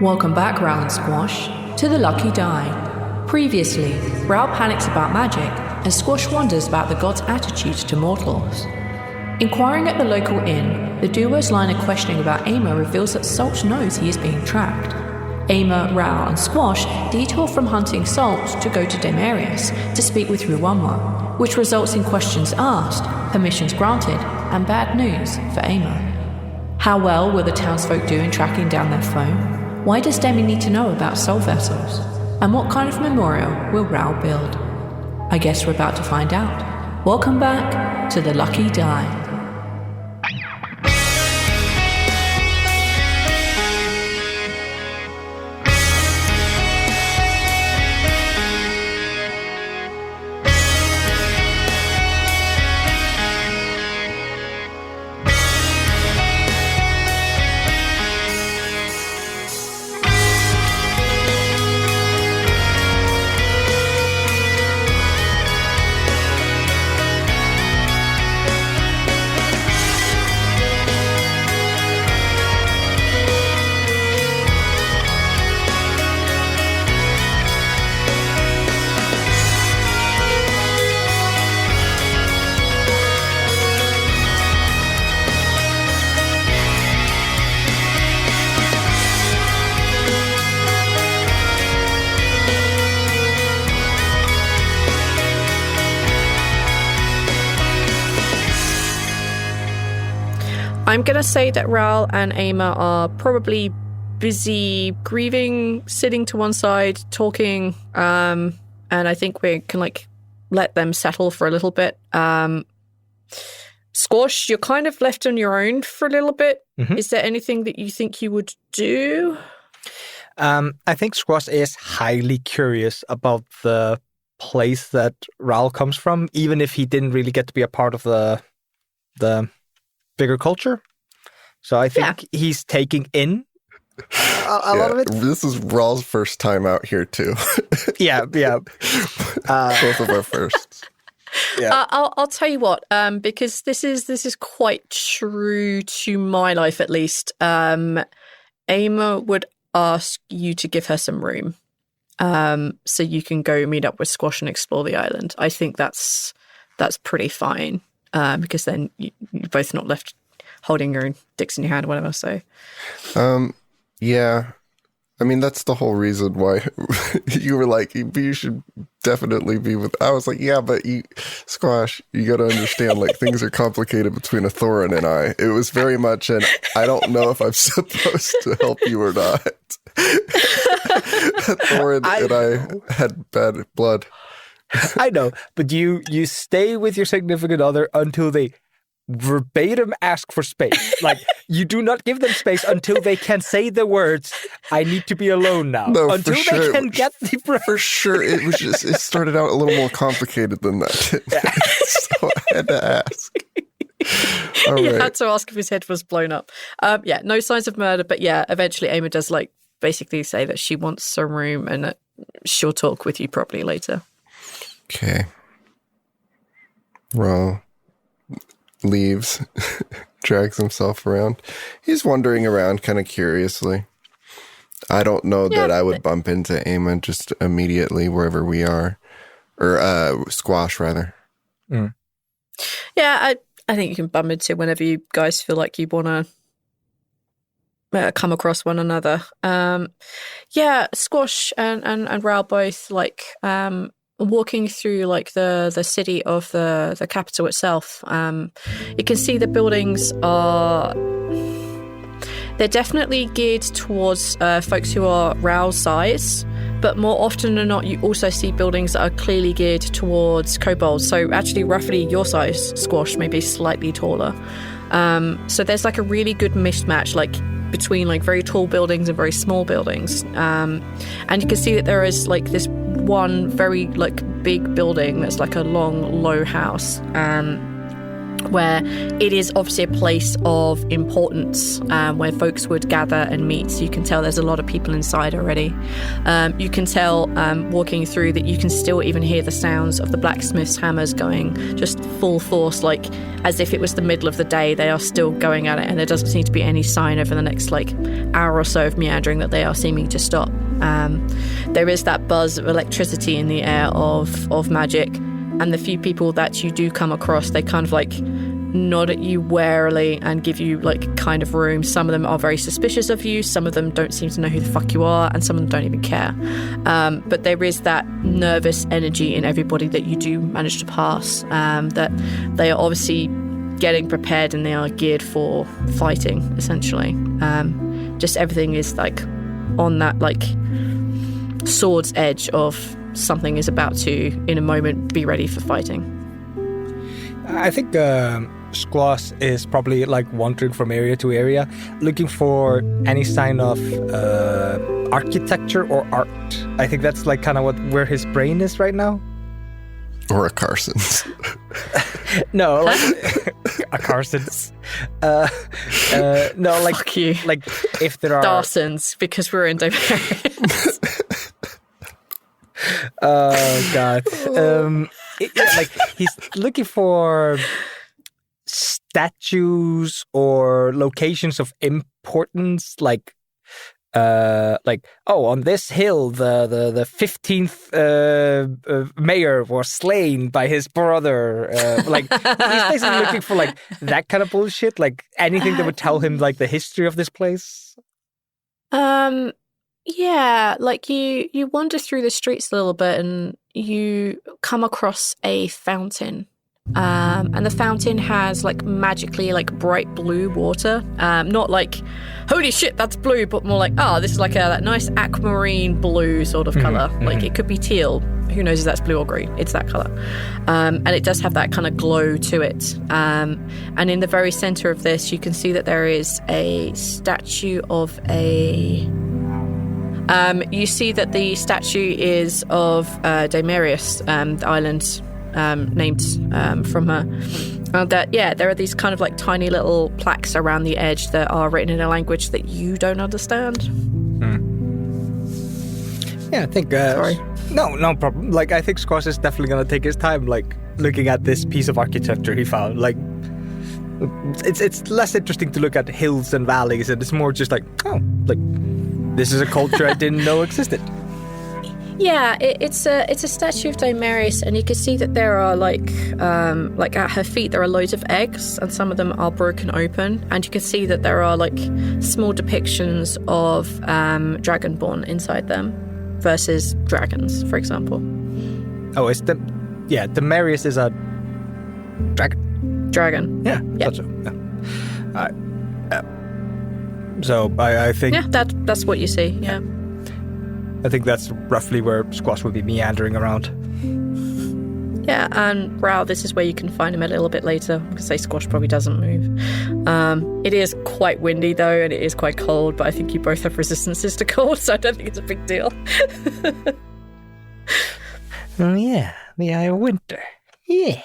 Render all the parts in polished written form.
Welcome back, Rhal and Squash, to the Lucky Die. Previously, Rhal panics about magic, and Squash wonders about the gods' attitudes to mortals. Inquiring at the local inn, the duo's line of questioning about Aemma reveals that Salt knows he is being tracked. Aemma, Rhal, and Squash detour from hunting Salt to go to Daemaerius to speak with Ruwanwa, which results in questions asked, permissions granted, and bad news for Aemma. How well will the townsfolk do in tracking down their foe? Why does Demi need to know about soul vessels? And what kind of memorial will Rhal build? I guess we're about to find out. Welcome back to the Lucky Die. I'm going to say that Rhal and Aemma are probably busy grieving, sitting to one side, talking, and I think we can, let them settle for a little bit. Squash, you're kind of left on your own for a little bit. Mm-hmm. Is there anything that you think you would do? I think Squash is highly curious about the place that Rhal comes from, even if he didn't really get to be a part of the bigger culture. So I think he's taking in a lot of it. This is Rhal's first time out here too. yeah. Both of our firsts. Yeah. I'll tell you what, because this is quite true to my life at least. Aemma would ask you to give her some room, so you can go meet up with Squash and explore the island. I think that's pretty fine. Because then you're both not left holding your own dicks in your hand or whatever, so. Yeah. I mean, that's the whole reason why you were like, you should definitely be with... I was like, yeah, but Squash, you got to understand, things are complicated between a Thorin and I. It was very much an, I don't know if I'm supposed to help you or not. Thorin and I had bad blood. I know, but you stay with your significant other until they verbatim ask for space. You do not give them space until they can say the words, I need to be alone now. No, until for they sure. can get the... For sure, it was just, it started out a little more complicated than that. So I had to ask. All You right. had to ask if his head was blown up. No signs of murder, but eventually Aemma does basically say that she wants some room and that she'll talk with you properly later. Okay. Rhal leaves, drags himself around. He's wandering around kind of curiously. I don't know that I would bump into Aemma just immediately wherever we are. Or Squash, rather. Mm. Yeah, I think you can bump into whenever you guys feel like you want to come across one another. Squash and Rhal both walking through the city of the capital itself. You can see the buildings they're definitely geared towards folks who are Rhal's size, but more often than not you also see buildings that are clearly geared towards kobolds, so actually roughly your size, Squash, maybe slightly taller. So there's a really good mismatch between very tall buildings and very small buildings, and you can see that there is this one very big building that's a long low house, where it is obviously a place of importance, where folks would gather and meet. So you can tell there's a lot of people inside already. You can tell walking through that you can still even hear the sounds of the blacksmith's hammers going just full force, like as if it was the middle of the day. They are still going at it, and there doesn't seem to be any sign over the next hour or so of meandering that they are seeming to stop. There is that buzz of electricity in the air of magic. And the few people that you do come across, they kind of nod at you warily and give you kind of room. Some of them are very suspicious of you. Some of them don't seem to know who the fuck you are, and some of them don't even care. But there is that nervous energy in everybody that you do manage to pass. That they are obviously getting prepared and they are geared for fighting. Essentially, just everything is on that sword's edge of. Something is about to, in a moment, be ready for fighting. I think Squash is probably wandering from area to area, looking for any sign of architecture or art. I think that's kind of where his brain is right now. Or a Carson's. No, a Carson's. No, Fuck you. If there are Darson's, because we're in Daemaerius. Oh God! He's looking for statues or locations of importance, on this hill, the 15th mayor was slain by his brother. He's basically looking for that kind of bullshit, anything that would tell him the history of this place. Yeah, you wander through the streets a little bit and you come across a fountain. And the fountain has magically bright blue water. Not holy shit, that's blue, but more this is that nice aquamarine blue sort of color. It could be teal. Who knows if that's blue or green? It's that color. And it does have that kind of glow to it. And in the very center of this, you can see that there is a statue of a... you see that the statue is of Daemaerius, the island named from her. There are these kind of tiny little plaques around the edge that are written in a language that you don't understand. Yeah, I think... Sorry. No problem. I think Squash is definitely going to take his time, looking at this piece of architecture he found. It's less interesting to look at hills and valleys, and it's more just this is a culture I didn't know existed. Yeah, it's a statue of Daemaerius, and you can see that there are at her feet there are loads of eggs, and some of them are broken open, and you can see that there are small depictions of dragonborn inside them versus dragons, for example. Oh, Daemaerius is a dragon. Yeah. Thought so. Yeah. So I think... Yeah, that's what you see, yeah. I think that's roughly where Squash would be meandering around. Yeah, and Rhal, this is where you can find him a little bit later, because Squash probably doesn't move. It is quite windy, though, and it is quite cold, but I think you both have resistances to cold, so I don't think it's a big deal. Oh, yeah, the eye of winter. Yeah.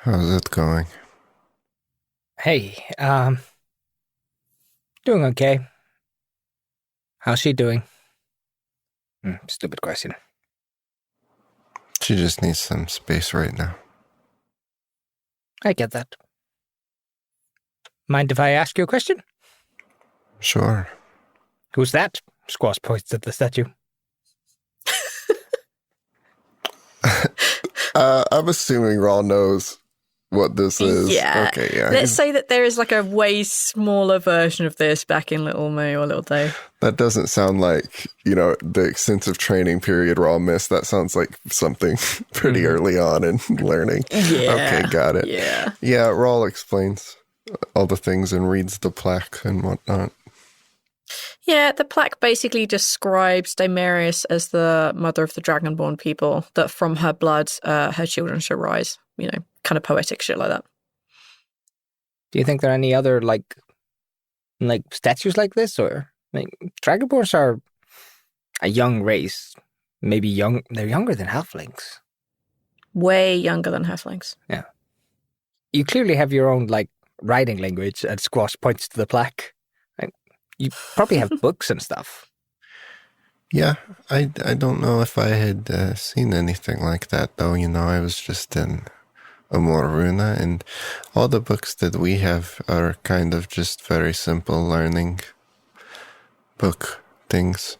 How's it going? Hey, doing okay. How's she doing? Stupid question. She just needs some space right now. I get that. Mind if I ask you a question? Sure. Who's that? Squash points at the statue. I'm assuming Rhal knows what this is. Yeah. Okay, yeah. Let's say that there is a way smaller version of this back in Little May or Little Dave. That doesn't sound like, the extensive training period Rhal missed. That sounds like something pretty early on in learning. Yeah. Okay, got it. Yeah. Yeah, Rhal explains all the things and reads the plaque and whatnot. Yeah, the plaque basically describes Daemaerius as the mother of the Dragonborn people, that from her blood, her children shall rise. Kind of poetic shit like that. Do you think there are any other, statues like this? Or, Dragonborns are a young race. Maybe they're younger than halflings. Way younger than halflings. Yeah. you clearly have your own, like, writing language, and Squash points to the plaque. Like, you probably have books and stuff. Yeah, I don't know if I had seen anything like that, though. I was just in Amoruna, and all the books that we have are kind of just very simple learning book things.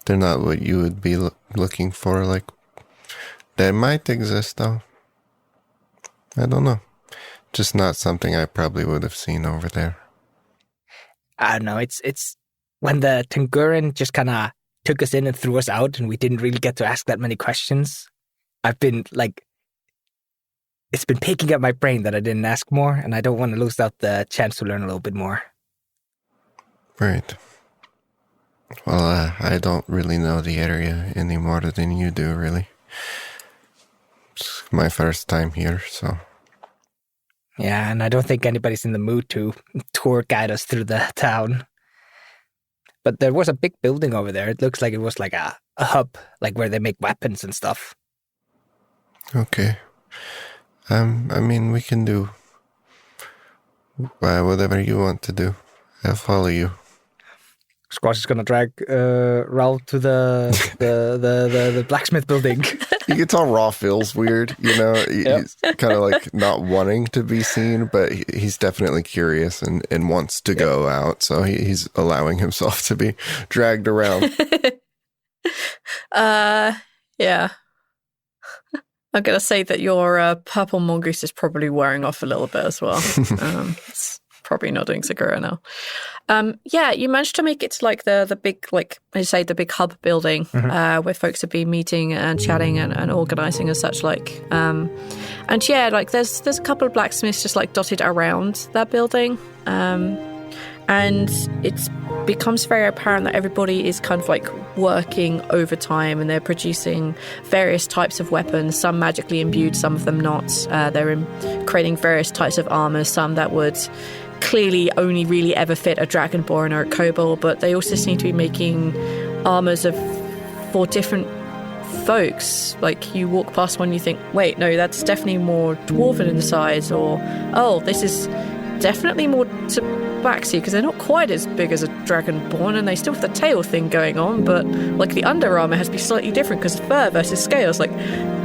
They're not what you would be looking for. Like, they might exist, though. I don't know. Just not something I probably would have seen over there. I don't know. It's when the Tanguran just kind of took us in and threw us out, and we didn't really get to ask that many questions. I've been, like, it's been picking up my brain that I didn't ask more, and I don't want to lose out the chance to learn a little bit more. Right. Well, I don't really know the area any more than you do, really. It's my first time here, so... Yeah, and I don't think anybody's in the mood to tour guide us through the town. But there was a big building over there. It looks like it was like a hub, like where they make weapons and stuff. Okay. I mean, we can do whatever you want to do. I'll follow you. Squash is gonna drag Rhal to the blacksmith building. You can tell Raw feels weird, He's kind of like not wanting to be seen, but he's definitely curious and wants to go out. So he's allowing himself to be dragged around. Yeah. I'm going to say that your purple mongoose is probably wearing off a little bit as well. It's probably not doing so great now. Yeah, you managed to make it to like the big, like I say, the big hub building where folks have been meeting and chatting and organising and such like. And yeah, like there's a couple of blacksmiths just like dotted around that building. And it becomes very apparent that everybody is kind of like working overtime and they're producing various types of weapons, some magically imbued, some of them not. They're creating various types of armour, some that would clearly only really ever fit a dragonborn or a kobold, but they also seem to be making armours for different folks. Like you walk past one, you think, wait, no, that's definitely more dwarven in size, or oh, this is definitely more tabaxi because they're not quite as big as a dragonborn and they still have the tail thing going on, but like the under armour has to be slightly different because fur versus scales. Like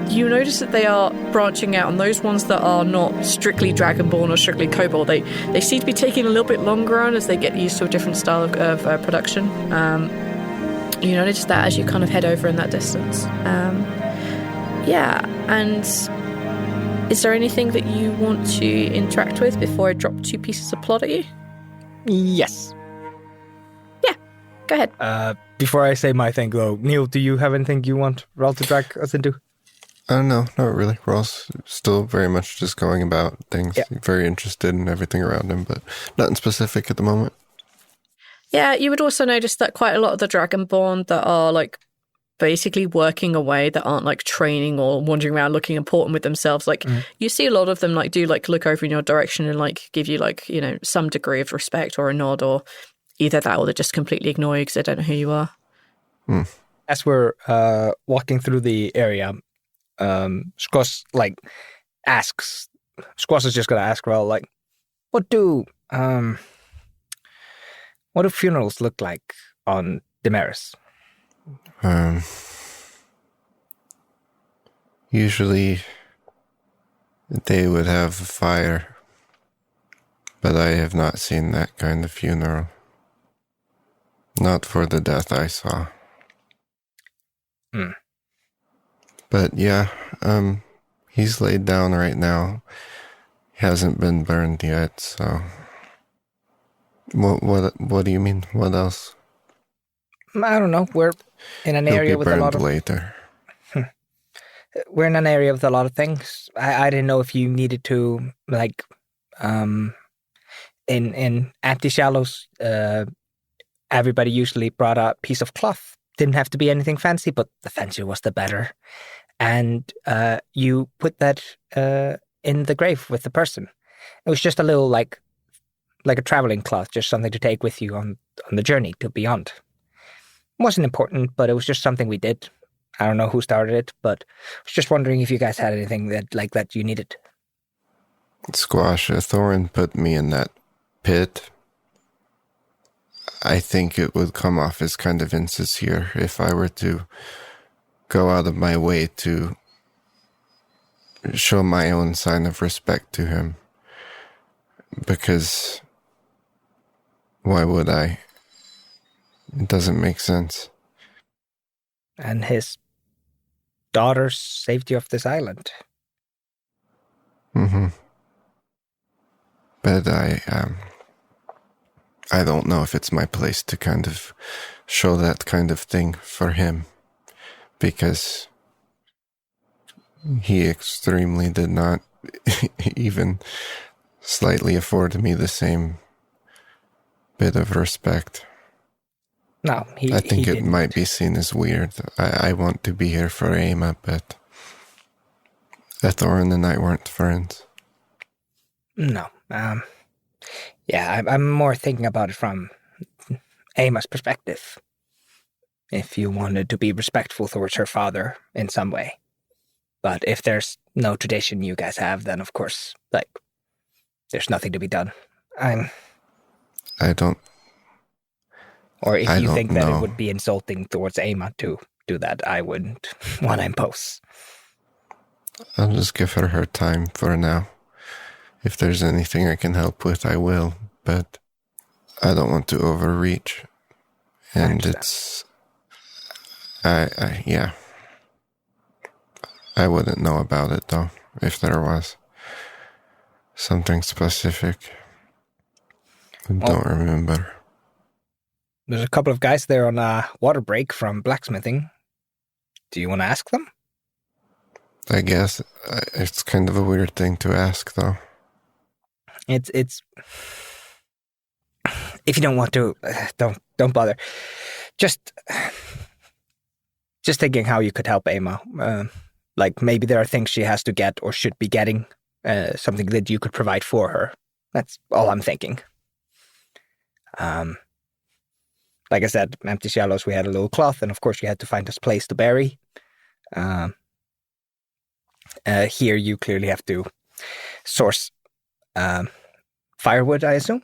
you notice that they are branching out, and those ones that are not strictly dragonborn or strictly kobold, they seem to be taking a little bit longer on as they get used to a different style of production. You notice that as you kind of head over in that distance. Yeah, and is there anything that you want to interact with before I drop 2 pieces of plot at you? Yes. Yeah, go ahead. Before I say my thing, though, Neil, do you have anything you want Rhal to drag us into? No, not really. Rhal's still very much just going about things. Yeah. Very interested in everything around him, but nothing specific at the moment. Yeah, you would also notice that quite a lot of the Dragonborn that are like basically working away, that aren't like training or wandering around looking important with themselves, like you see a lot of them like do like look over in your direction and like give you like, you know, some degree of respect or a nod, or either that or they just completely ignore you because they don't know who you are. As we're walking through the area, Squash like asks, Squash is just gonna ask Rhal, like, what do funerals look like on Daemaerius? Usually they would have a fire, but I have not seen that kind of funeral. Not for the death I saw. But yeah, he's laid down right now. He hasn't been burned yet, so... What do you mean? What else? I don't know. We're in an area with a lot of... later. We're in an area with a lot of things. I didn't know if you needed to, like, in Empty Shallows, everybody usually brought a piece of cloth. Didn't have to be anything fancy, but the fancier was the better. And you put that in the grave with the person. It was just a little, like a traveling cloth, just something to take with you on the journey to beyond. It wasn't important, but it was just something we did. I don't know who started it, but I was just wondering if you guys had anything that you needed. Squash, a thorn put me in that pit. I think it would come off as kind of insincere if I were to go out of my way to show my own sign of respect to him. Because why would I? It doesn't make sense. And his daughter saved you off this island. Mm-hmm. But I don't know if it's my place to kind of show that kind of thing for him, because he extremely did not even slightly afford me the same bit of respect. No, I think he it didn't. might be seen as weird. I want to be here for Aima, but Thorin and I weren't friends. No. Yeah, I'm more thinking about it from Aima's perspective. If you wanted to be respectful towards her father in some way. But if there's no tradition you guys have, then of course, there's nothing to be done. I don't Or if you think that know. it would be insulting towards Aima to do that, I wouldn't want to impose. I'll just give her time for now. If there's anything I can help with, I will. But I don't want to overreach. And it's... yeah. I wouldn't know about it, though, if there was something specific. I don't remember. There's a couple of guys there on a water break from blacksmithing. Do you want to ask them? I guess it's kind of a weird thing to ask, though. It's if you don't want to, don't bother. Just thinking how you could help Aima. Maybe there are things she has to get or should be getting. Something that you could provide for her. That's all I'm thinking. Like I said, Empty Shallows, we had a little cloth, and of course you had to find us a place to bury. Here you clearly have to source firewood, I assume?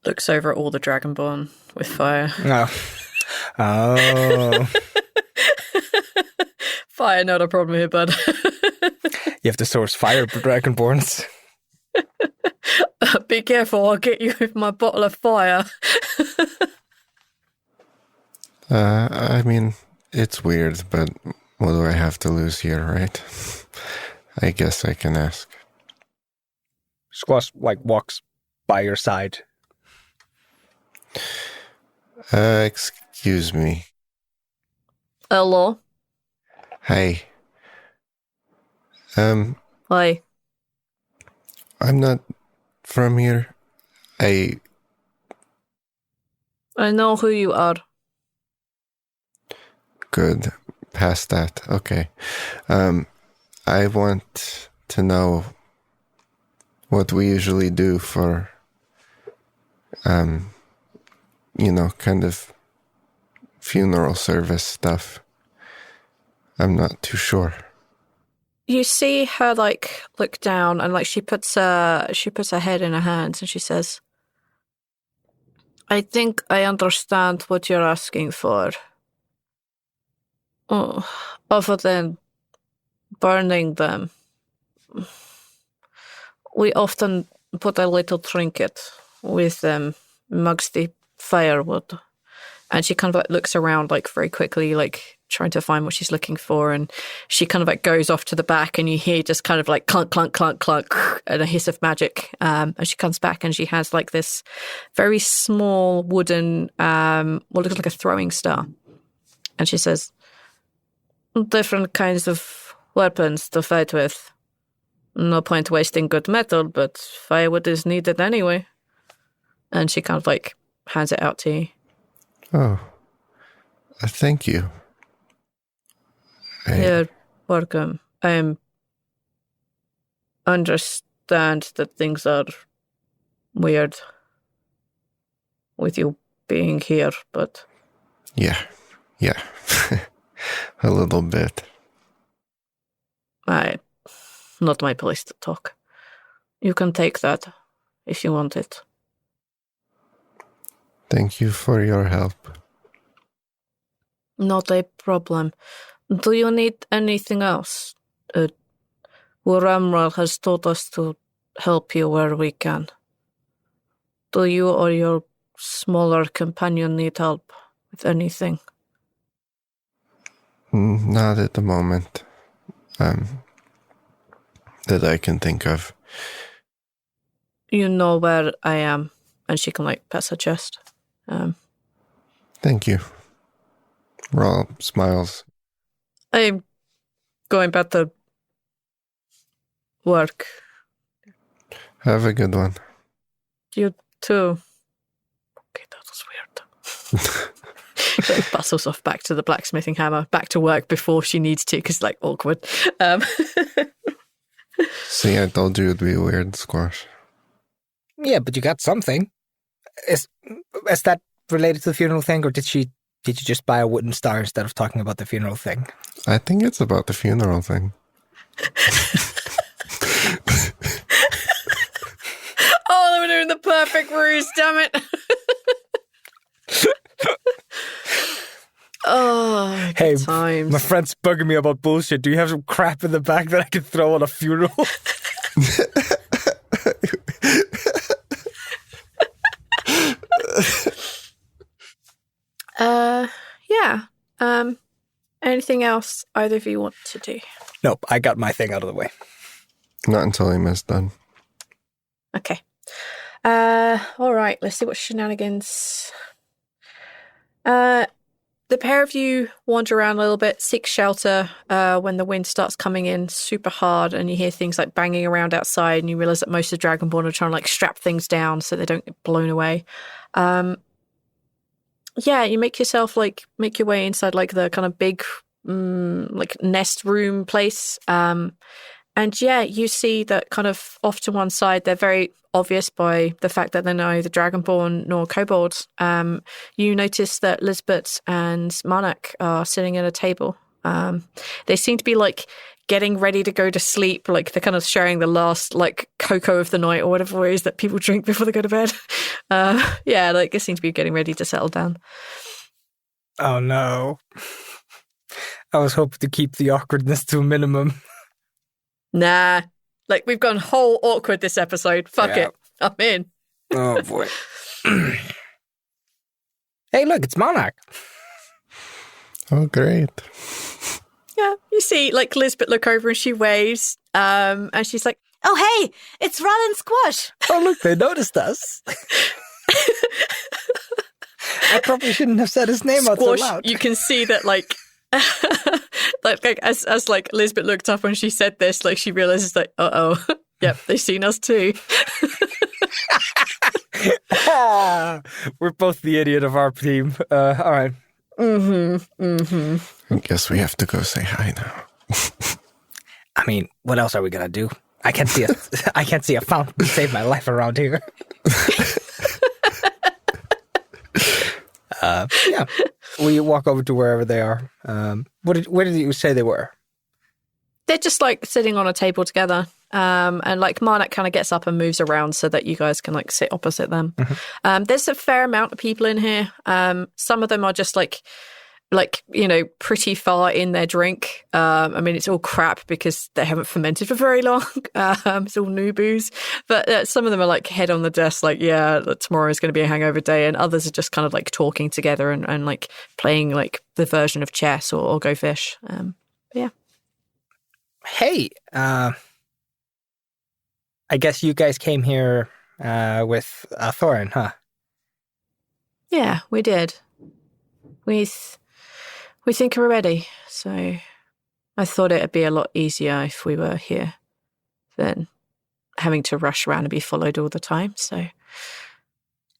Looks over at all the Dragonborn with fire. Oh. Fire, not a problem here, bud. You have to source fire for Dragonborns. Be careful, I'll get you with my bottle of fire. I mean, it's weird, but what do I have to lose here, right? I guess I can ask. Squash, walks by your side. Excuse me. Hello? Hey. Hi. I'm not from here. I know who you are. Good. Past that. Okay. I want to know what we usually do for, kind of funeral service stuff. I'm not too sure. You see her look down and she puts her head in her hands and she says, I think I understand what you're asking for. Oh, other than burning them, we often put a little trinket with them amongst the firewood. And she kind of looks around very quickly, trying to find what she's looking for. And she kind of goes off to the back and you hear just kind of clunk, clunk, clunk, clunk, and a hiss of magic. And she comes back and she has this very small wooden, what looks like a throwing star. And she says, different kinds of weapons to fight with. No point wasting good metal, but firewood is needed anyway. And she kind of hands it out to you. Oh, thank you. You're welcome. I understand that things are weird with you being here, but... Yeah. A little bit. Not my place to talk. You can take that if you want it. Thank you for your help. Not a problem. Do you need anything else? Rhal has told us to help you where we can. Do you or your smaller companion need help with anything? Not at the moment. That I can think of. You know where I am. And she can, pass her chest. Thank you. Rhal smiles. I'm going back to work. Have a good one. You too. Okay, that was weird. Bustles off back to the blacksmithing hammer, back to work before she needs to, because awkward. See, I told you it'd be weird, Squash. Yeah, but you got something. Is that related to the funeral thing, or did you just buy a wooden star instead of talking about the funeral thing? I think it's about the funeral thing. Oh, they were doing the perfect ruse, damn it. Oh, hey, times. My friend's bugging me about bullshit. Do you have some crap in the back that I can throw on a funeral? Yeah. Anything else either of you want to do? Nope, I got my thing out of the way. Not until Emma's done. Okay. All right, let's see what shenanigans. The pair of you wander around a little bit, seek shelter when the wind starts coming in super hard and you hear things like banging around outside and you realize that most of the Dragonborn are trying to strap things down so they don't get blown away. Yeah, you make yourself make your way inside the kind of big nest room place. And yeah, you see that kind of off to one side, they're very obvious by the fact that they're neither Dragonborn nor Kobolds. You notice that Lizbet and Marnak are sitting at a table. They seem to be getting ready to go to sleep. They're kind of sharing the last cocoa of the night or whatever it is that people drink before they go to bed. Yeah, they seem to be getting ready to settle down. Oh no. I was hoping to keep the awkwardness to a minimum. Nah. We've gone whole awkward this episode. Fuck it. I'm in. Oh, boy. Hey, look, it's Monarch. Oh, great. Yeah, you see, Lizbet look over and she waves, and she's like, "Oh, hey, it's Rhal and Squash." Oh, look, they noticed us. I probably shouldn't have said his name out so loud. You can see that, as Lizbet looked up when she said this, she realizes uh-oh, yep, they've seen us too. We're both the idiot of our team. All right. I guess we have to go say hi now. I mean, what else are we gonna do? I can't see a fountain to save my life around here. Yeah, we walk over to wherever they are. Where did you say they were? They're just sitting on a table together. And Marnak kind of gets up and moves around so that you guys can sit opposite them. Mm-hmm. There's a fair amount of people in here. Some of them are just pretty far in their drink. I mean, it's all crap because they haven't fermented for very long. It's all new booze. But some of them are head on the desk, tomorrow is going to be a hangover day. And others are just kind of talking together and playing the version of chess or Go Fish. Yeah. Hey, I guess you guys came here with Thorin, huh? Yeah, we did. We think we're ready, so I thought it'd be a lot easier if we were here than having to rush around and be followed all the time, so...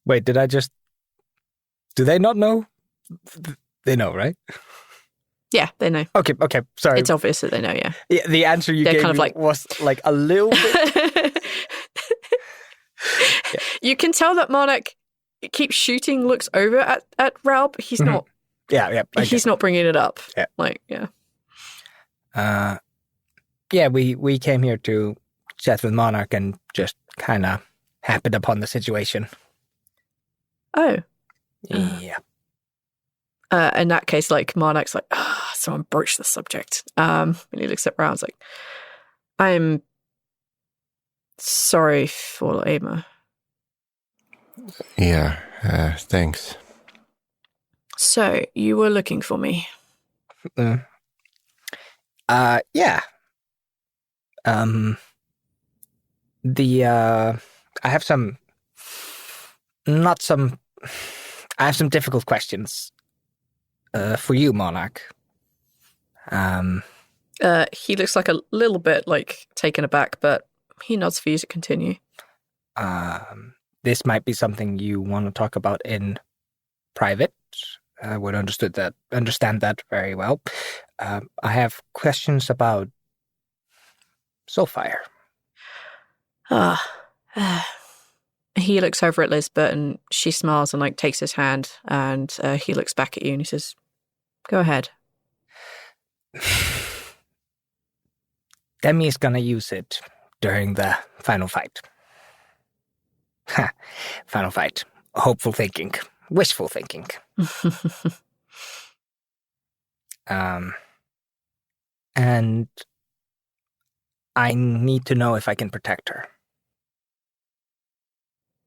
Wait, do they not know? They know, right? Yeah, they know. Okay, sorry. It's obvious that they know, yeah. Yeah, the answer you gave me was a little bit... Yeah. You can tell that Marnak keeps shooting looks over at Rhal, but he's not... Yeah. He's not bringing it up. Yeah. Yeah. Yeah, we came here to chat with Monarch and just kind of happened upon the situation. Oh. Yeah. In that case, like, Monarch's like, someone broached the subject. And he looks at Rhal's like, I'm sorry for Ama. Yeah, thanks. So, you were looking for me? Yeah. I have some difficult questions for you, Monarch. He looks like a little bit like taken aback, but he nods for you to continue. This might be something you want to talk about in private. I would understand that very well. I have questions about Soulfire. He looks over at Lizbet and she smiles and like takes his hand, and he looks back at you and he says, "Go ahead." Demi is gonna use it during the final fight. Final fight. Hopeful thinking. Wishful thinking. And I need to know if I can protect her.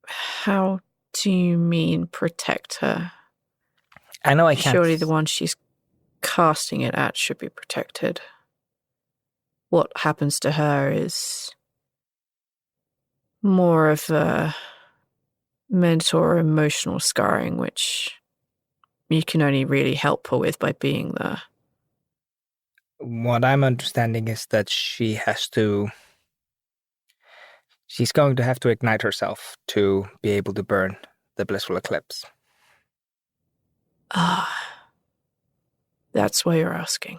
How do you mean protect her? I know I can't. Surely the one she's casting it at should be protected. What happens to her is more of a mental or emotional scarring, which you can only really help her with by being there. What I'm understanding is that she's going to have to ignite herself to be able to burn the blissful eclipse. That's why you're asking.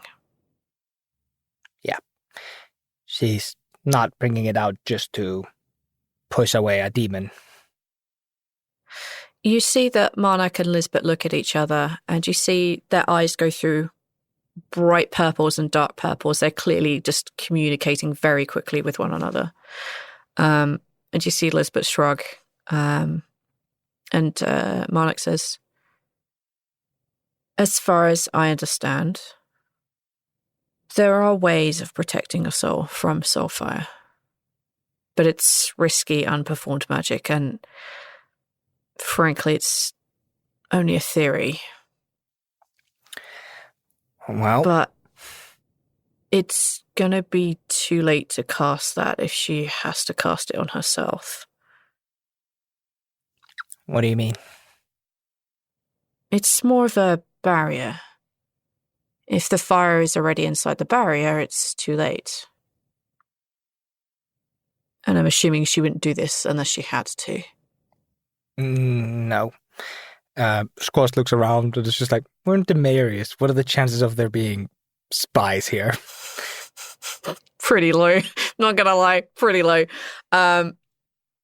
Yeah. She's not bringing it out just to push away a demon. You see that Monarch and Lizbet look at each other, and you see their eyes go through bright purples and dark purples. They're clearly just communicating very quickly with one another. And you see Lizbet shrug. And Monarch says, "As far as I understand, there are ways of protecting a soul from soulfire. But it's risky, unperformed magic, and frankly, it's only a theory. Well, But it's gonna be too late to cast that if she has to cast it on herself." What do you mean? It's more of a barrier. If the fire is already inside the barrier, it's too late. And I'm assuming she wouldn't do this unless she had to. No. Squash looks around and it's just like, we're in Daemaerius. What are the chances of there being spies here? Pretty low. Not gonna lie, pretty low.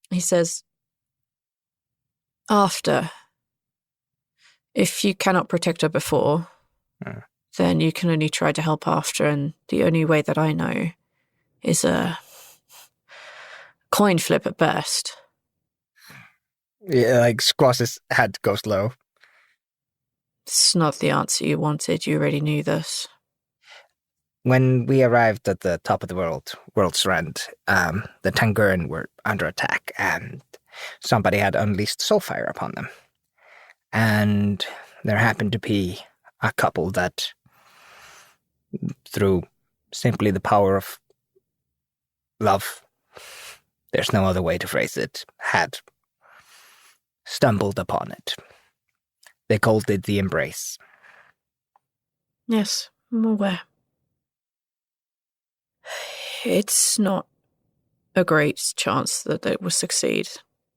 He says, after. If you cannot protect her before, then you can only try to help after, and the only way that I know is a coin flip at best. Yeah, like Squash's head goes low. It's not the answer you wanted. You already knew this. When we arrived at the top of the world's end, the Tanguran were under attack, and somebody had unleashed soulfire upon them. And there happened to be a couple that, through simply the power of love, there's no other way to phrase it, had stumbled upon it. They called it the Embrace. Yes, I'm aware. It's not a great chance that it will succeed,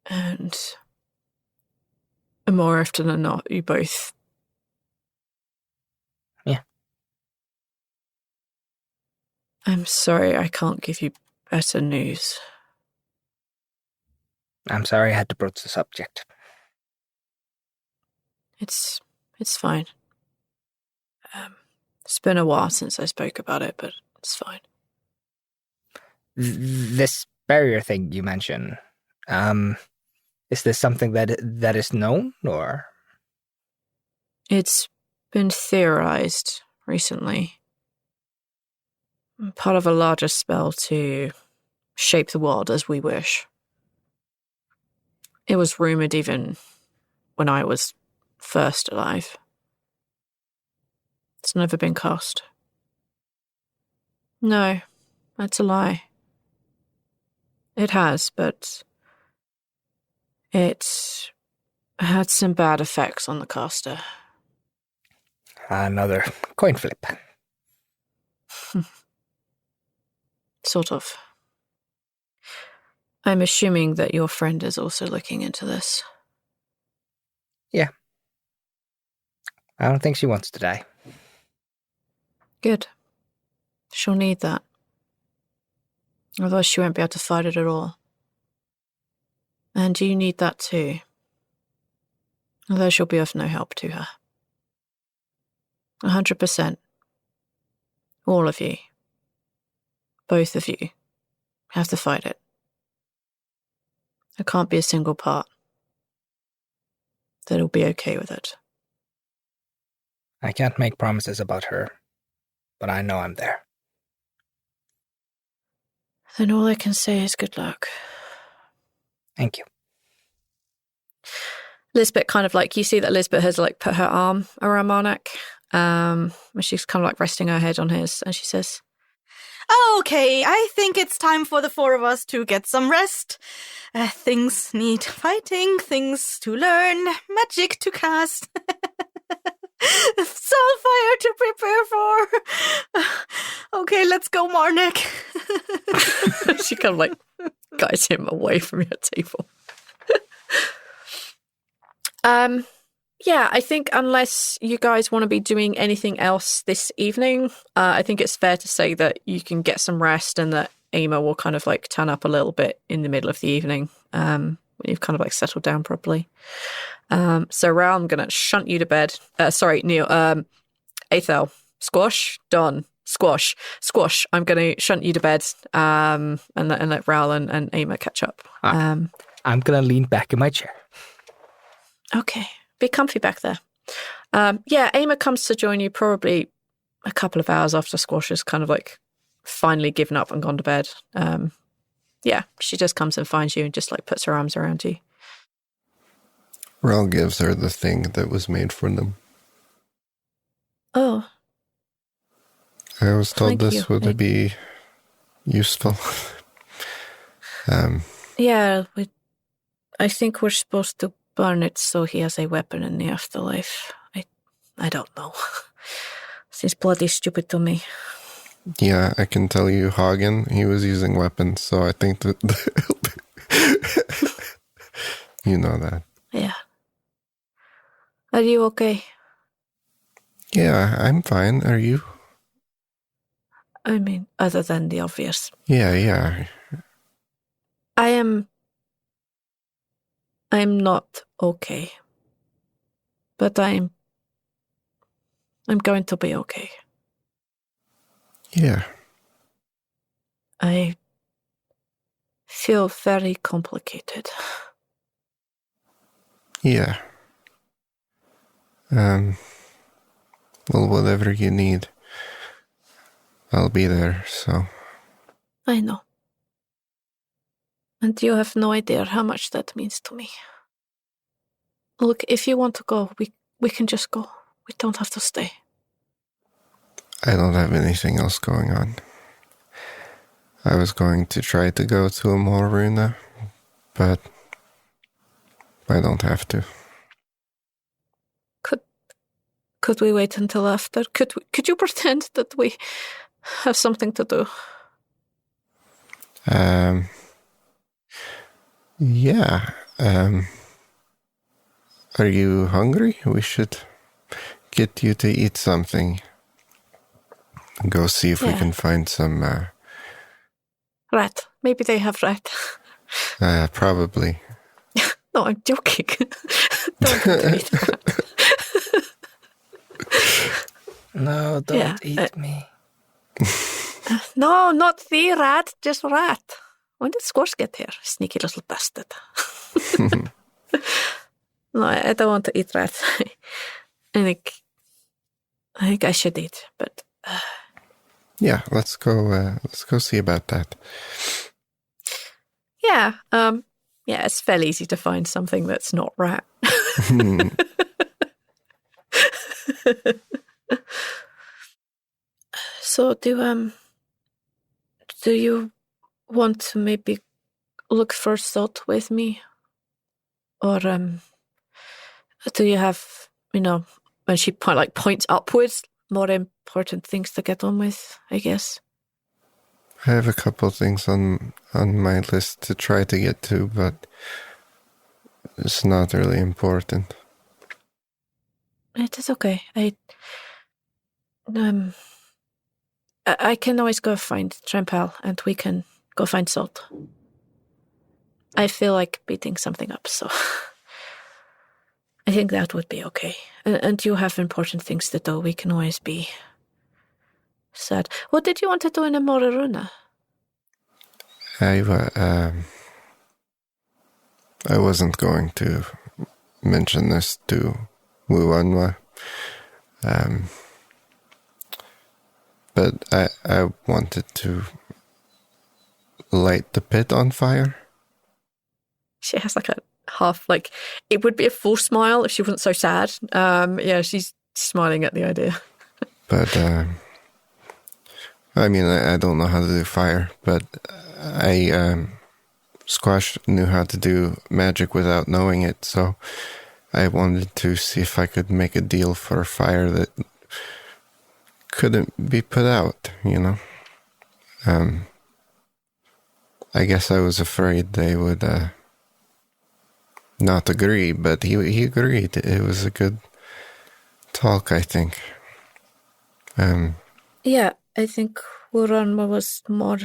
and more often than not, you both... Yeah. I'm sorry I can't give you better news. I'm sorry I had to broach the subject. It's fine. It's been a while since I spoke about it, but it's fine. This barrier thing you mentioned. Is this something that is known, or? It's been theorized recently. Part of a larger spell to shape the world as we wish. It was rumored even when I was first alive. It's never been cast. No, that's a lie. It has, but it had some bad effects on the caster. Another coin flip. Sort of. I'm assuming that your friend is also looking into this. Yeah. I don't think she wants to die. Good. She'll need that. Otherwise she won't be able to fight it at all. And you need that too. Otherwise you'll be of no help to her. 100%. All of you. Both of you. Have to fight it. There can't be a single part that'll be okay with it. I can't make promises about her, but I know I'm there. Then all I can say is good luck. Thank you. Lizbet kind of like, you see that Lizbet has like put her arm around Marnak. She's kind of like resting her head on his, and she says, Okay, I think it's time for the four of us to get some rest. Things need fighting, things to learn, magic to cast, Soulfire to prepare for. Okay, let's go, Marnik. she kind of like guides him away from your table. Yeah, I think unless you guys want to be doing anything else this evening, I think it's fair to say that you can get some rest and that Aima will kind of like turn up a little bit in the middle of the evening when you've kind of like settled down properly. So Rhal, I'm going to shunt you to bed. Sorry, Neil. Aethel, Squash, Don, Squash, Squash. I'm going to shunt you to bed and let Rhal and Aima catch up. I'm going to lean back in my chair. Okay. Be comfy back there. Yeah, Aima comes to join you probably a couple of hours after Squash has kind of like finally given up and gone to bed. Yeah, she just comes and finds you and just like puts her arms around you. Rhal gives her the thing that was made for them. Oh. I was told Thank this you. would be useful. Yeah, I think we're supposed to burn it so he has a weapon in the afterlife. I don't know. Seems bloody stupid to me. Yeah, I can tell you, Hagen, he was using weapons, so I think that you know that. Yeah. Are you okay? Yeah, I'm fine. Are you? I mean, other than the obvious. Yeah. I'm not okay. But I'm going to be okay. Yeah. I feel very complicated. Yeah. Well, whatever you need, I'll be there, so. I know. And you have no idea how much that means to me. Look, if you want to go, we can just go. We don't have to stay. I don't have anything else going on. I was going to try to go to a mall arena, but I don't have to. Could we wait until after? Could you pretend that we have something to do? Yeah. Are you hungry? We should get you to eat something. Go see if we can find some... Rat. Maybe they have rat. Probably. No, I'm joking. Don't eat rat. No, don't eat me. No, not the rat, just rat. when did Squash get here? Sneaky little bastard. No, I don't want to eat rats. I think I should eat, but Yeah, let's go see about that. yeah, it's fairly easy to find something that's not rat. So do you want to maybe look for salt with me? Or do you have, when she points upwards, more important things to get on with, I guess? I have a couple of things on my list to try to get to, but it's not really important. It is okay. I can always go find Trempel and we can go find salt. I feel like beating something up, so I think that would be okay. And you have important things to do. We can always be sad. What did you want to do in a Moraruna? I wasn't going to mention this to Wuanwa, but I wanted to light the pit on fire. She has a half, it would be a full smile if she wasn't so sad. Yeah, she's smiling at the idea. But, I mean, I don't know how to do fire, but Squash knew how to do magic without knowing it, so I wanted to see if I could make a deal for a fire that couldn't be put out, I guess I was afraid they would not agree, but he agreed. It was a good talk, I think. Yeah, I think Wuranma was more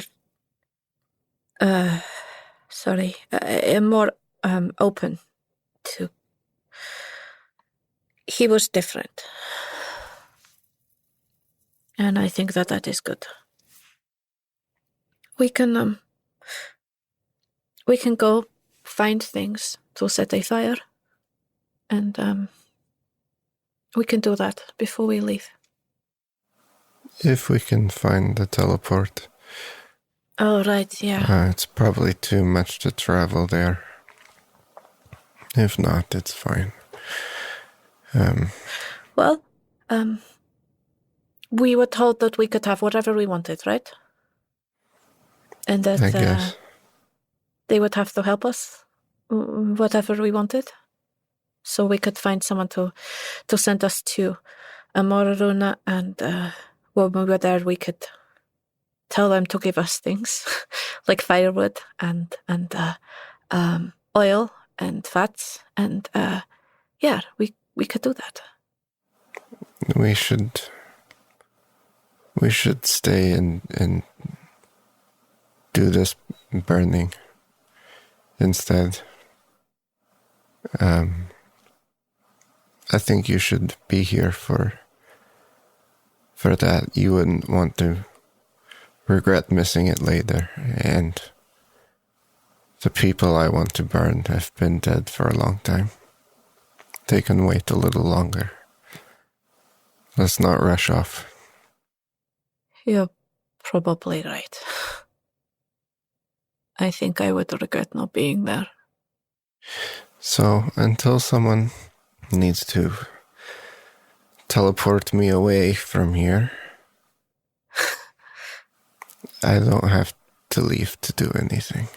more open to. He was different, and I think that is good. We can go find things to set a fire, and we can do that before we leave. If we can find the teleport. Oh, right, yeah. It's probably too much to travel there. If not, it's fine. Well, we were told that we could have whatever we wanted, right? And that I guess. They would have to help us, whatever we wanted. So we could find someone to send us to Moraruna, and when we were there, we could tell them to give us things like firewood and oil and fats, and we could do that. We should stay and do this burning instead. I think you should be here for that. You wouldn't want to regret missing it later, and the people I want to burn have been dead for a long time. They can wait a little longer. Let's not rush off. You're probably right. I think I would regret not being there. So, until someone needs to teleport me away from here, I don't have to leave to do anything.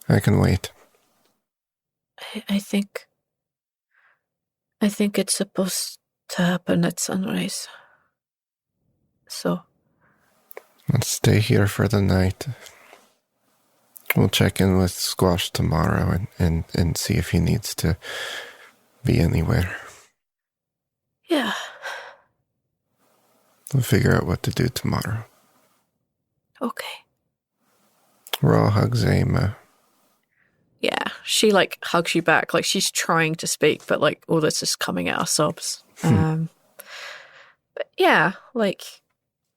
I can wait. I think it's supposed to happen at sunrise. So let's stay here for the night. We'll check in with Squash tomorrow and see if he needs to be anywhere. Yeah. We'll figure out what to do tomorrow. Okay. Rhal hugs Aima. Yeah, she hugs you back, she's trying to speak, but all this is coming out of sobs. But yeah,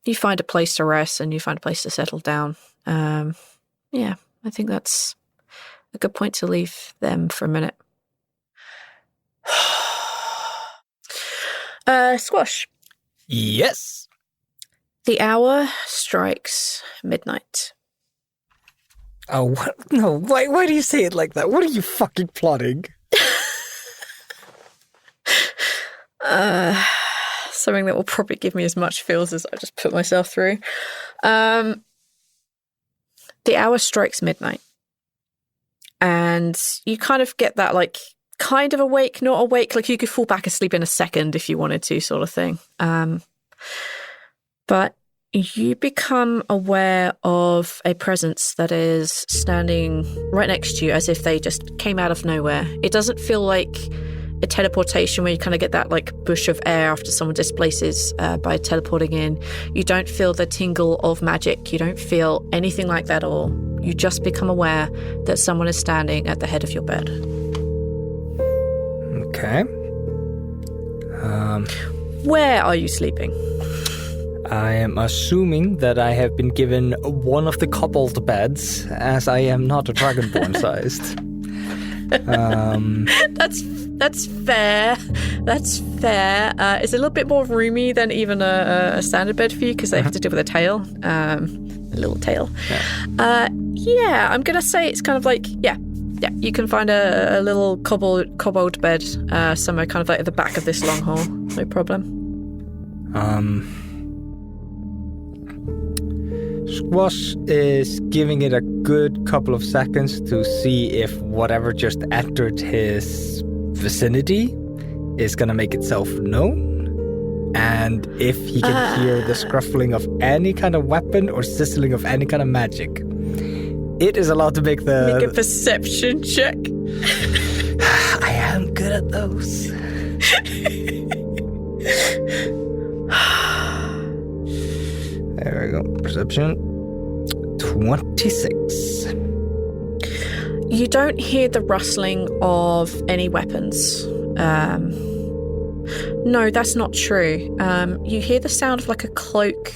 you find a place to rest and you find a place to settle down. Yeah, I think that's a good point to leave them for a minute. Squash. Yes. The hour strikes midnight. Oh, what? No, why do you say it like that? What are you fucking plotting? Something that will probably give me as much feels as I just put myself through. The hour strikes midnight. And you kind of get that, like, kind of awake, not awake. Like, you could fall back asleep in a second if you wanted to, sort of thing. But you become aware of a presence that is standing right next to you as if they just came out of nowhere. It doesn't feel like a teleportation where you kind of get that like bush of air after someone displaces by teleporting in. You don't feel the tingle of magic. You don't feel anything like that at all. You just become aware that someone is standing at the head of your bed. Okay. Where are you sleeping? I am assuming that I have been given one of the coupled beds, as I am not a dragonborn sized. That's fair. That's fair. It's a little bit more roomy than even a standard bed for you because they have to do with a tail, a little tail. Yeah, I'm gonna say it's kind of like yeah. You can find a little cobbled bed somewhere, kind of like at the back of this long hall. No problem. Squash is giving it a good couple of seconds to see if whatever just entered his vicinity is going to make itself known. And if he can hear the scruffling of any kind of weapon or sizzling of any kind of magic, it is allowed to make a perception check. I am good at those. There we go. Perception. 26. You don't hear the rustling of any weapons. No, that's not true. You hear the sound of like a cloak.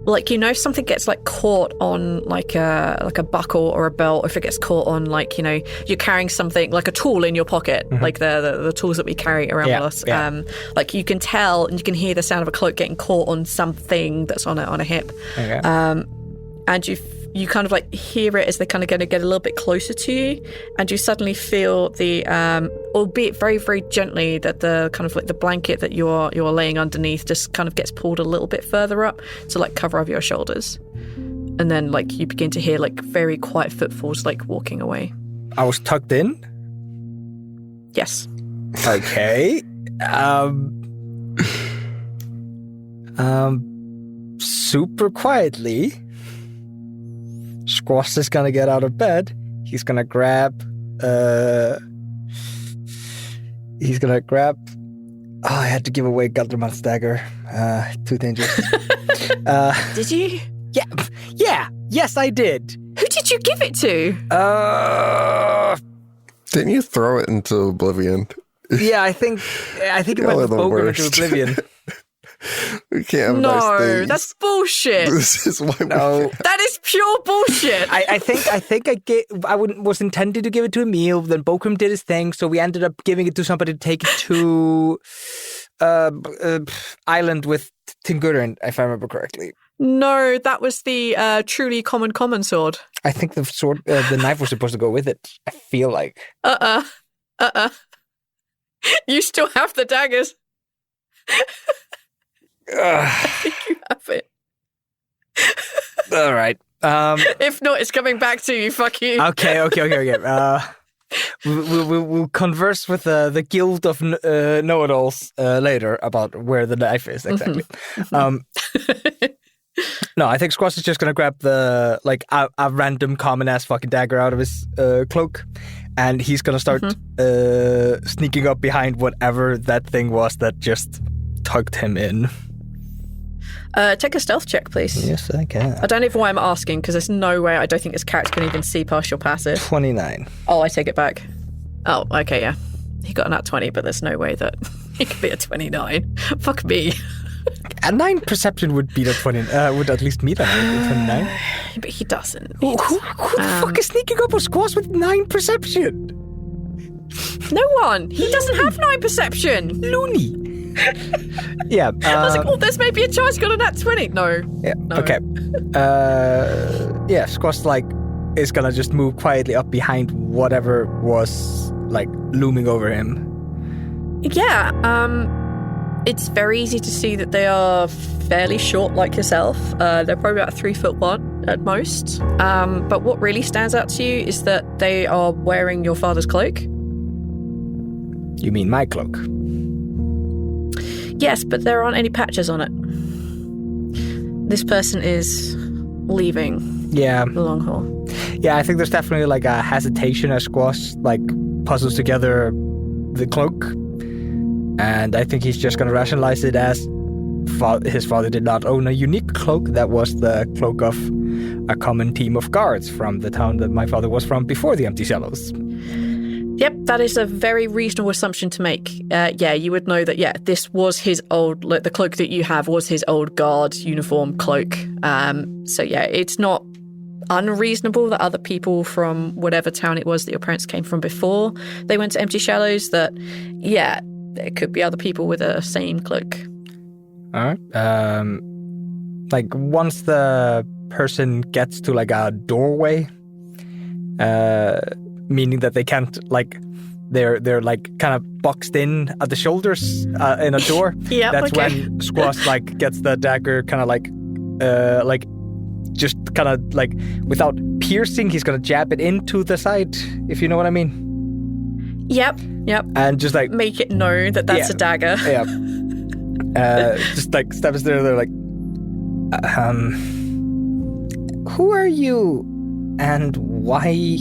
Like, you know, if something gets like caught on like a buckle or a belt, or if it gets caught on like, you know, you're carrying something like a tool in your pocket, like the tools that we carry around with us. Yeah. Like you can tell and you can hear the sound of a cloak getting caught on something that's on a hip. Okay. And you kind of like hear it as they're kind of going to get a little bit closer to you, and you suddenly feel the, albeit very, very gently, that the kind of like the blanket that you're laying underneath just kind of gets pulled a little bit further up to like cover over your shoulders. And then like you begin to hear like very quiet footfalls like walking away. I was tucked in? Yes. Okay. Super quietly, Squash is gonna get out of bed. He's gonna grab. Oh, I had to give away Gutterman's dagger. Too dangerous. Did you? Yeah. Yes, I did. Who did you give it to? Didn't you throw it into oblivion? Yeah, I think it went with Bogan into oblivion. We can't have nice things. No, that's bullshit. This is why that is pure bullshit. I think I was intended to give it to Emil, then Bokum did his thing, so we ended up giving it to somebody to take it to island with Tingurin, if I remember correctly. No, that was the truly common sword. I think the sword, the knife was supposed to go with it. I feel like. You still have the daggers. I think you have it. All right. If not, it's coming back to you. Fuck you. Okay. We'll converse with the guild of know-it-alls later about where the knife is exactly. No, I think Squash is just gonna grab the a random common ass fucking dagger out of his cloak, and he's gonna start sneaking up behind whatever that thing was that just tugged him in. Take a stealth check, please. Yes, I can. I don't know why I'm asking, because there's no way I don't think this character can even see past your passive. 29. Oh, I take it back. Oh, okay, yeah. He got a nat 20, but there's no way that he could be a 29. Fuck me. A 9 perception would beat a 20. Would at least meet a 29. But he doesn't. Who the fuck is sneaking up on Squash with 9 perception? No one. He doesn't have 9 perception. Loony. Yeah. I was like, there's maybe a chance you got a nat 20. No. Yeah. No. Okay. Yeah. Squash is gonna just move quietly up behind whatever was looming over him. Yeah. It's very easy to see that they are fairly short, like yourself. They're probably about 3'1" at most. But what really stands out to you is that they are wearing your father's cloak. You mean my cloak? Yes, but there aren't any patches on it. This person is leaving the long haul. Yeah, I think there's definitely a hesitation as Squash puzzles together the cloak. And I think he's just going to rationalize it as his father did not own a unique cloak. That was the cloak of a common team of guards from the town that my father was from before the Empty Shallows. Yep, that is a very reasonable assumption to make. You would know that, this was his old... the cloak that you have was his old guard uniform cloak. It's not unreasonable that other people from whatever town it was that your parents came from before they went to Empty Shallows, that, there could be other people with the same cloak. All right. Once the person gets to a doorway, meaning that they can't they're kind of boxed in at the shoulders in a door. Yeah, that's when Squash gets the dagger kind of just kind of without piercing, he's gonna jab it into the side, if you know what I mean. Yep. And just make it known that that's a dagger. Yeah. Just steps there. They're who are you, and why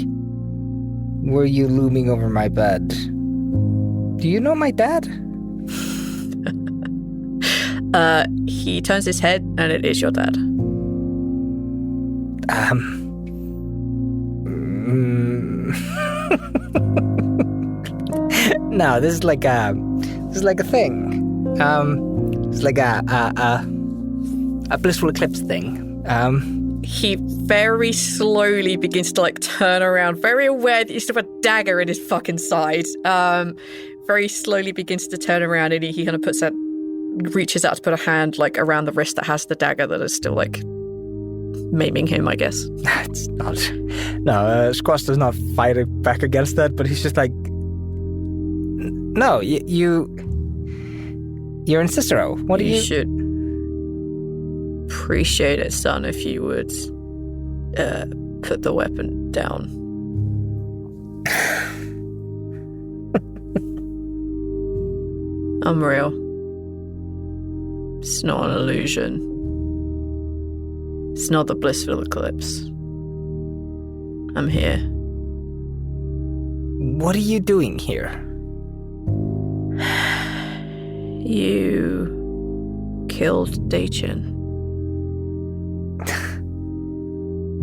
were you looming over my bed? Do you know my dad? He turns his head, and it is your dad. No, this is a thing. It's a blissful eclipse thing. He very slowly begins to turn around, very aware that you still have a dagger in his fucking side. Very slowly begins to turn around, and he kind of reaches out to put a hand around the wrist that has the dagger that is still maiming him, I guess. It's not. No, Squash does not fight back against that, but he's just no, you're in Cicero. What do you... You should appreciate it, son, if you would put the weapon down. I'm real. It's not an illusion. It's not the blissful eclipse. I'm here. What are you doing here? You killed Daichin.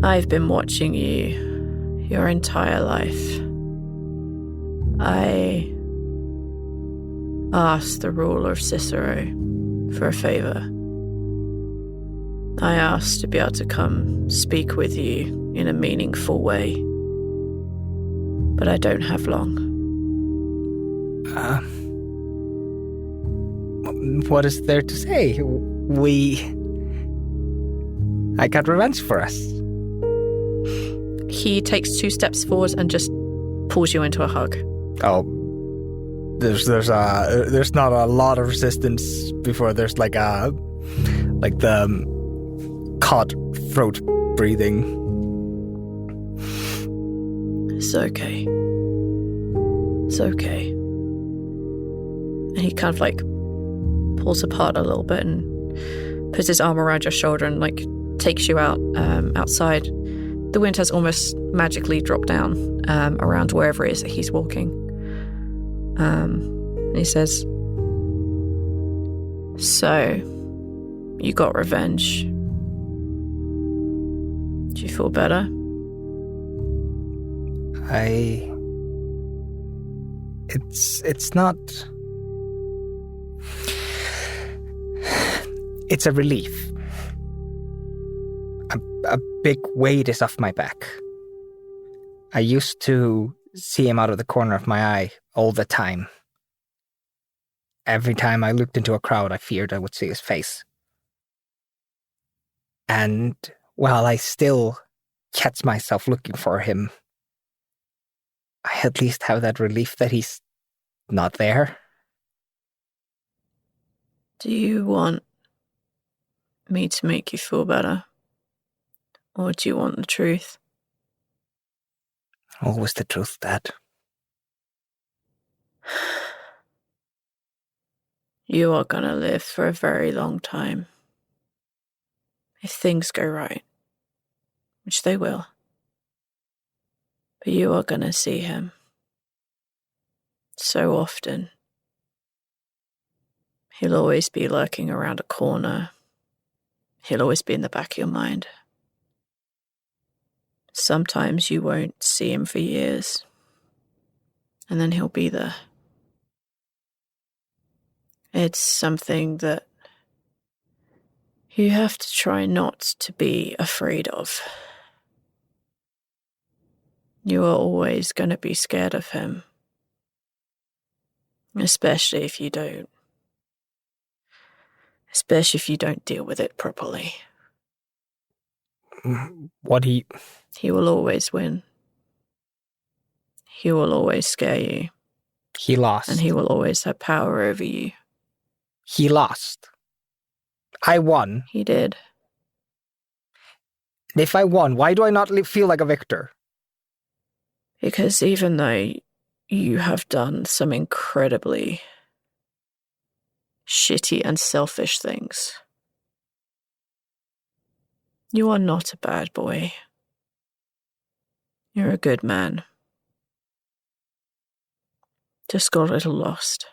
I've been watching you your entire life. I asked the ruler of Cicero for a favor. I asked to be able to come speak with you in a meaningful way. But I don't have long. What is there to say? I got revenge for us. He takes 2 steps forward and just pulls you into a hug. Oh, there's not a lot of resistance before there's the caught throat breathing. It's okay. It's okay. And he kind of pulls apart a little bit and puts his arm around your shoulder and takes you out outside. The wind has almost magically dropped down around wherever it is that he's walking. And he says, "So, you got revenge. Do you feel better?" It's not... It's a relief. a big weight is off my back. I used to see him out of the corner of my eye all the time. Every time I looked into a crowd, I feared I would see his face. And while I still catch myself looking for him, I at least have that relief that he's not there. Do you want me to make you feel better? Or do you want the truth? Always the truth, Dad. You are gonna live for a very long time. If things go right. Which they will. But you are gonna see him. So often. He'll always be lurking around a corner. He'll always be in the back of your mind. Sometimes you won't see him for years. And then he'll be there. It's something that you have to try not to be afraid of. You are always going to be scared of him. Especially if you don't deal with it properly. He will always win. He will always scare you. He lost. And he will always have power over you. He lost. I won. He did. And if I won, why do I not feel like a victor? Because even though you have done some incredibly shitty and selfish things, you are not a bad boy. You're a good man. Just got a little lost.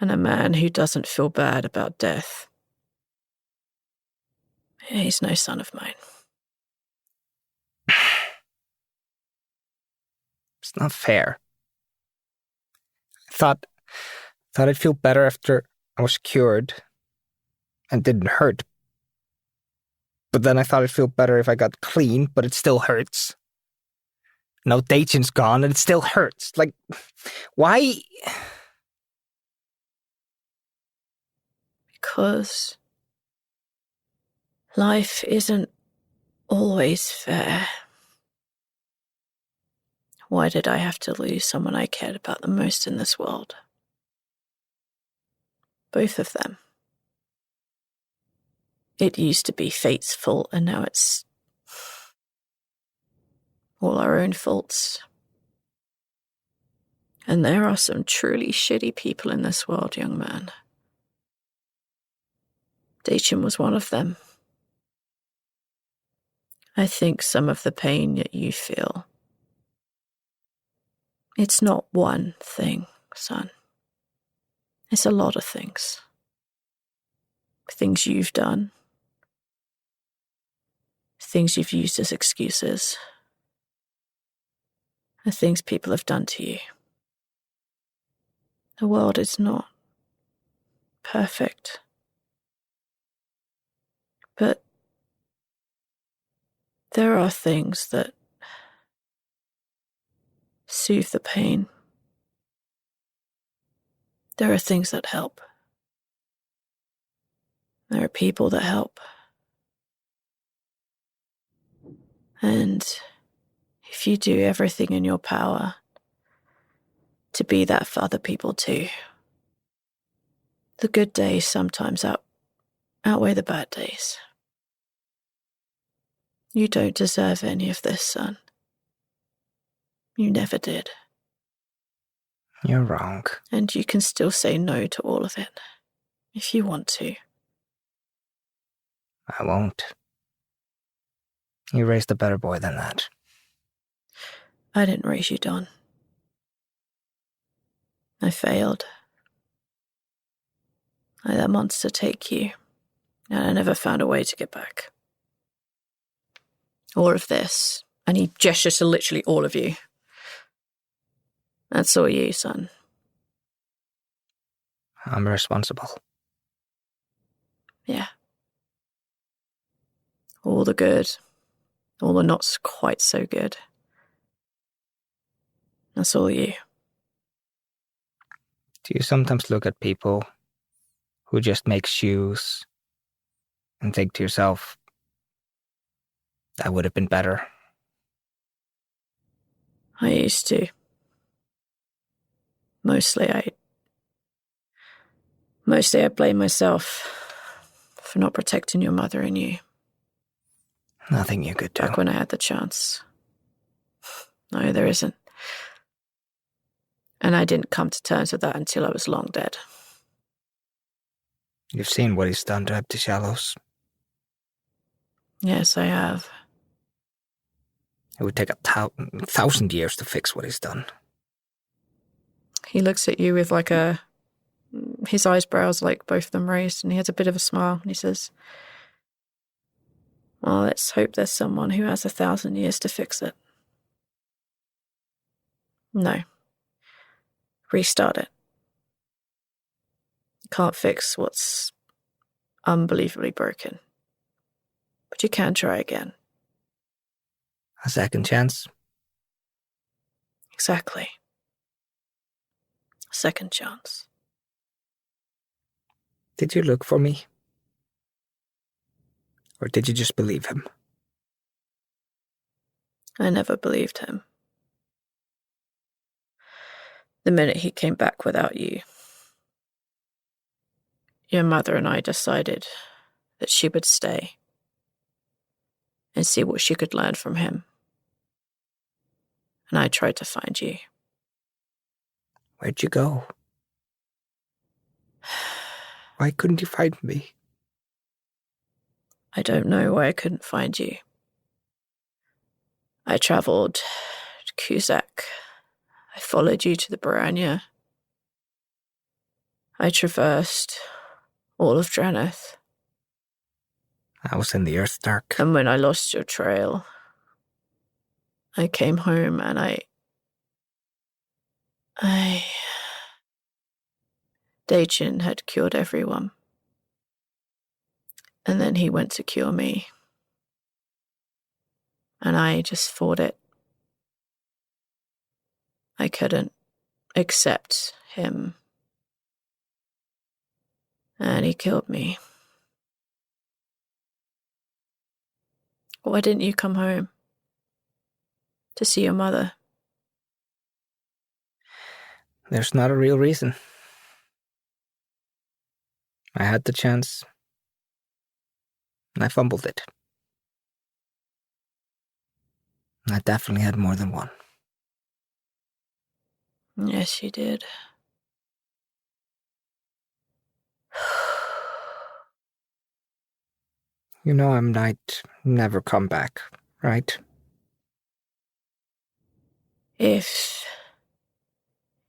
And a man who doesn't feel bad about death. He's no son of mine. It's not fair. I thought I'd feel better after I was cured and didn't hurt. But then I thought I'd feel better if I got clean, but it still hurts. Now Dacian's gone and it still hurts. Like, why? Because life isn't always fair. Why did I have to lose someone I cared about the most in this world? Both of them. It used to be fate's fault, and now it's all our own faults. And there are some truly shitty people in this world, young man. Dacian was one of them. I think some of the pain that you feel, it's not one thing, son. It's a lot of things. Things you've done. Things you've used as excuses. The things people have done to you. The world is not perfect. But there are things that soothe the pain. There are things that help. There are people that help. And if you do everything in your power to be that for other people too, the good days sometimes outweigh the bad days. You don't deserve any of this, son. You never did. You're wrong. And you can still say no to all of it, if you want to. I won't. You raised a better boy than that. I didn't raise you, Don. I failed. I let that monster take you, and I never found a way to get back. All of this, and he gestures to literally all of you. That's all you, son. I'm responsible. Yeah. All the good, all the not quite so good. That's all you. Do you sometimes look at people who just make shoes and think to yourself, that would have been better? I used to. Mostly I blame myself for not protecting your mother and you. Nothing you could do. Back when I had the chance. No, there isn't. And I didn't come to terms with that until I was long dead. You've seen what he's done to Empty Shallows. Yes, I have. It would take 1,000 years to fix what he's done. He looks at you with his eyebrows, both of them raised, and he has a bit of a smile, and he says, well, let's hope there's someone who has 1,000 years to fix it. No. Restart it. You can't fix what's unbelievably broken. But you can try again. A second chance? Exactly. Second chance. Did you look for me? Or did you just believe him? I never believed him. The minute he came back without you, your mother and I decided that she would stay and see what she could learn from him. And I tried to find you. Where'd you go? Why couldn't you find me? I don't know why I couldn't find you. I travelled to Cusack. I followed you to the Baranya. I traversed all of Draneth. I was in the Earth Dark. And when I lost your trail, I came home and Daichin had cured everyone. And then he went to cure me. And I just fought it. I couldn't accept him. And he killed me. Why didn't you come home? To see your mother? There's not a real reason. I had the chance. And I fumbled it. I definitely had more than one. Yes, you did. You know I might never come back, right? If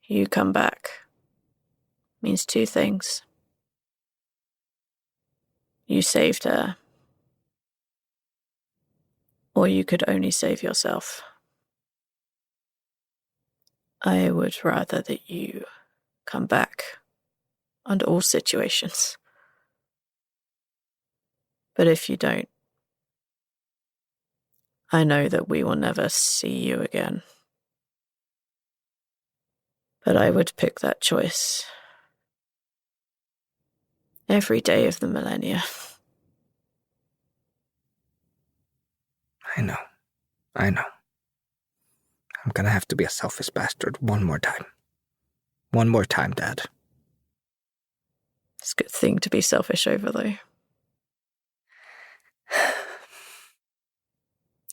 you come back, means two things. You saved her, or you could only save yourself. I would rather that you come back under all situations. But if you don't, I know that we will never see you again. But I would pick that choice every day of the millennia. I know. I'm gonna have to be a selfish bastard one more time. One more time, Dad. It's a good thing to be selfish over, though.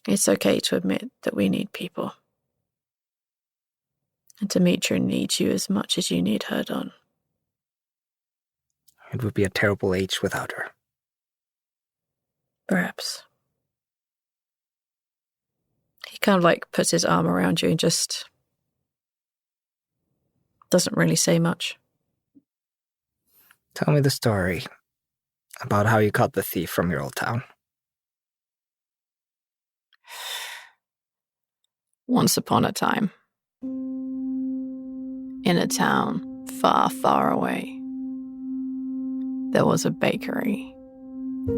It's okay to admit that we need people. And Demetra needs you as much as you need her done. It would be a terrible age without her. Perhaps. He kind of puts his arm around you and just doesn't really say much. Tell me the story about how you caught the thief from your old town. Once upon a time, in a town far, far away, there was a bakery,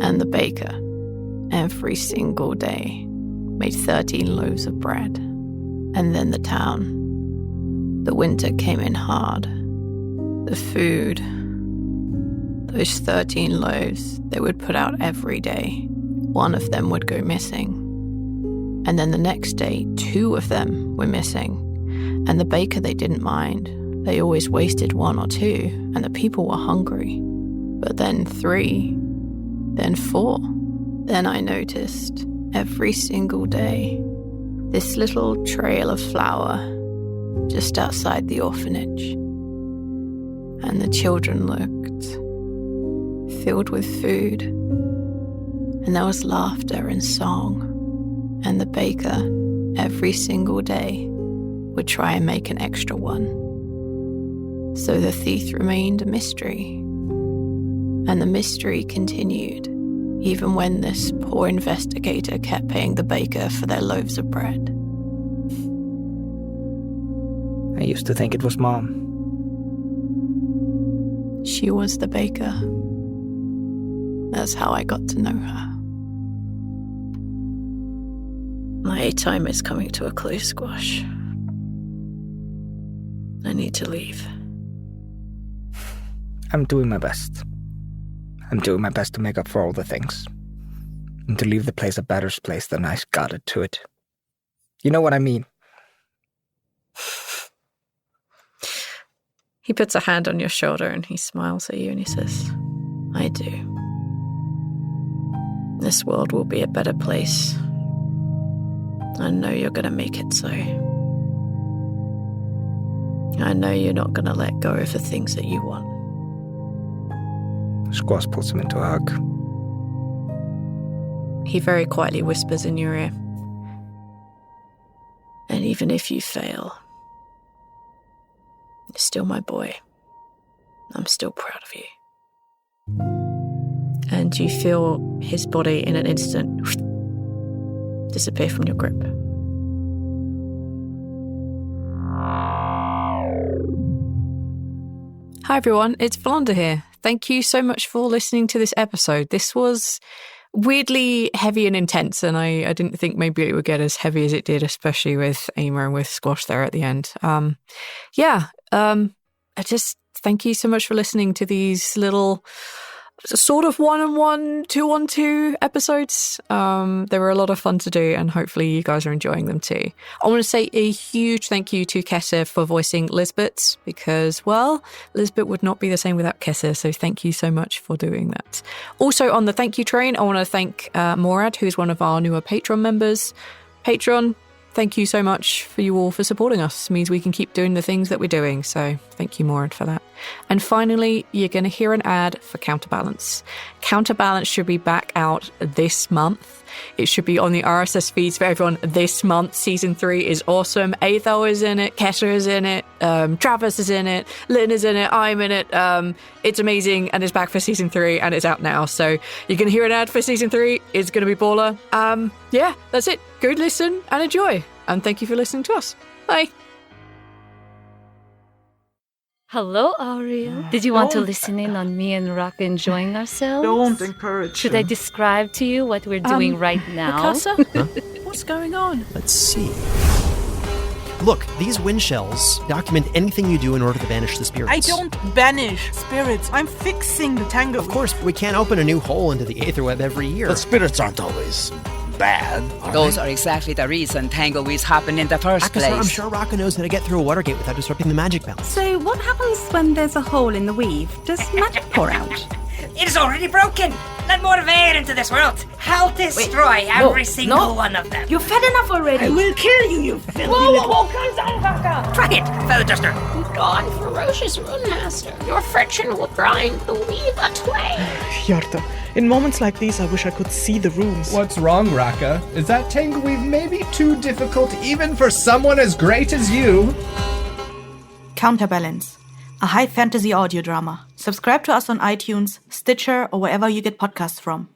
and the baker every single day, made 13 loaves of bread. And then the town. The winter came in hard. The food, those 13 loaves they would put out every day, one of them would go missing. And then the next day, 2 of them were missing. And the baker, they didn't mind. They always wasted 1 or 2, and the people were hungry. But then 3, then 4. Then I noticed, every single day, this little trail of flour just outside the orphanage. And the children looked, filled with food. And there was laughter and song. And the baker, every single day, would try and make an extra one. So the thief remained a mystery. And the mystery continued, even when this poor investigator kept paying the baker for their loaves of bread. I used to think it was Mom. She was the baker. That's how I got to know her. My time is coming to a close, Squash. I need to leave. I'm doing my best. I'm doing my best to make up for all the things. And to leave the place a better place than I got it to it. You know what I mean? He puts a hand on your shoulder and he smiles at you and he says, I do. This world will be a better place. I know you're going to make it so. I know you're not going to let go of the things that you want. Squash puts him into a hug. He very quietly whispers in your ear. And even if you fail, you're still my boy. I'm still proud of you. And you feel his body in an instant disappear from your grip. Hi everyone, it's Valanda here. Thank you so much for listening to this episode. This was weirdly heavy and intense, and I didn't think maybe it would get as heavy as it did, especially with Aimer and with Squash there at the end. I just thank you so much for listening to these little sort of 1-on-1, 2-on-2 episodes. They were a lot of fun to do, and hopefully you guys are enjoying them too. I want to say a huge thank you to Kessir for voicing Lizbet, because, well, Lizbet would not be the same without Kessir, so thank you so much for doing that. Also on the thank you train, I want to thank Morad, who's one of our newer Patreon members. Patreon, thank you so much for you all for supporting us. It means we can keep doing the things that we're doing, so thank you, Morad, for that. And finally, you're going to hear an ad for Counterbalance. Counterbalance should be back out this month. It should be on the RSS feeds for everyone this month. Season 3 is awesome. Aethel is in it. Kessir is in it. Travis is in it. Lynn is in it. I'm in it. It's amazing, and it's back for Season 3, and it's out now. So you're going to hear an ad for Season 3. It's going to be baller. That's it. Go listen and enjoy. And thank you for listening to us. Bye. Hello, Ariel. Did you want to listen in on me and Raka enjoying ourselves? Don't encourage Should him. I describe to you what we're doing right now? Mikasa? What's going on? Let's see. Look, these wind shells document anything you do in order to banish the spirits. I don't banish spirits. I'm fixing the tango. Of course, we can't open a new hole into the Aetherweb every year. The spirits aren't always bad, are Those they? are exactly the reason tangoids happen in the first Akasa, I'm place. sure Raka knows how to get through a water gate without disrupting the magic balance. So what happens when there's a hole in the weave? Does magic pour out? It is already broken. Let more of air into this world. I'll destroy every single one of them. You've fed enough already. I will kill you, you filthy Whoa, calm down, Raka. Try it, Feather Duster. God, ferocious rune master, your friction will grind the weave away. Yarta, in moments like these, I wish I could see the runes. What's wrong, Raka? Is that tangle weave maybe too difficult even for someone as great as you? Counterbalance, a high fantasy audio drama. Subscribe to us on iTunes, Stitcher, or wherever you get podcasts from.